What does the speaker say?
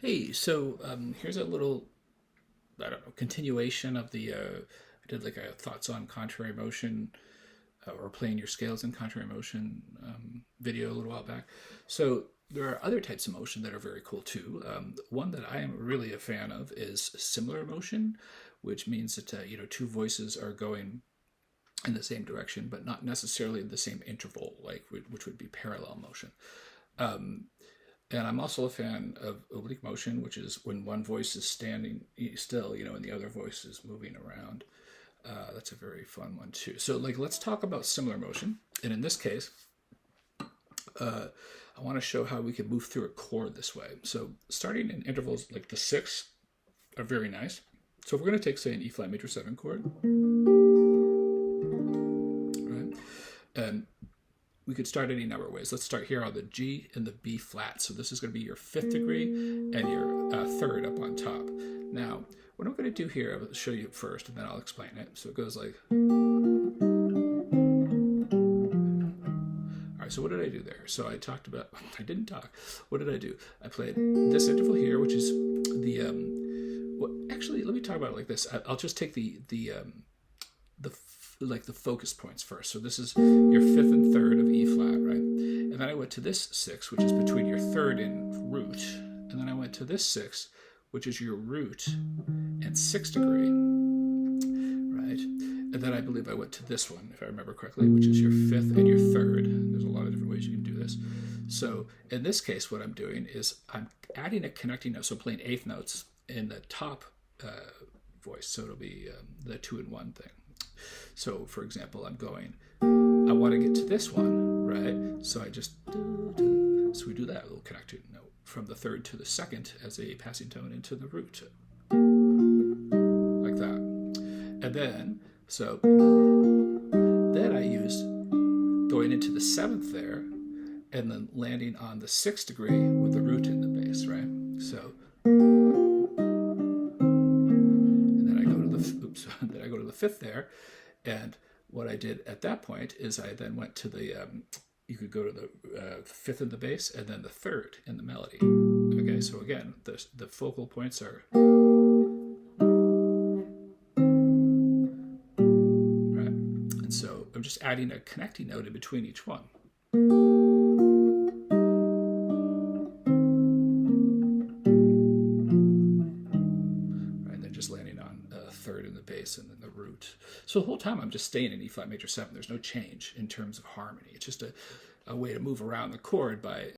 Hey, so here's a little, I don't know, continuation of I did like a thoughts on contrary motion or playing your scales in contrary motion video a little while back. So there are other types of motion that are very cool too. One that I am really a fan of is similar motion, which means that, two voices are going in the same direction, but not necessarily in the same interval, like which would be parallel motion. Um, And I'm also a fan of oblique motion, which is when one voice is standing still, and the other voice is moving around. That's a very fun one too. So, like, let's talk about similar motion. And in this case, I want to show how we can move through a chord this way. So, starting in intervals like the six are very nice. So, if we're going to take, say, an E flat major 7 chord, right? And we could start any number of ways. Let's start here on the G and the B flat. So this is going to be your fifth degree and your third up on top. Now, what I'm going to do here, I'll show you first and then I'll explain it. So it goes like... All right, so what did I do there? So I talked about... I didn't talk. What did I do? I played this interval here, which is the... well, actually, let me talk about it like this. I'll just take the focus points first. So this is your fifth and third of E flat, right? And then I went to this six, which is between your third and root. And then I went to this six, which is your root and sixth degree, right? And then I believe I went to this one, if I remember correctly, which is your fifth and your third. There's a lot of different ways you can do this. So in this case, what I'm doing is I'm adding a connecting note. So I'm playing eighth notes in the top voice. So it'll be the 2 and 1 thing. So, for example, I'm going, I want to get to this one, right? So I just, so we do that little connecting note from the third to the second as a passing tone into the root, like that. And then, so then I use going into the seventh there and then landing on the sixth degree with the root in the bass, right? So, then I go to the fifth there, and what I did at that point is I then went to the you could go to the fifth in the bass and then the third in the melody. Okay, so again, the focal points are right, and so I'm just adding a connecting note in between each one. Landing on third in the bass and then the root. So the whole time I'm just staying in E flat major 7. There's no change in terms of harmony. It's just a way to move around the chord by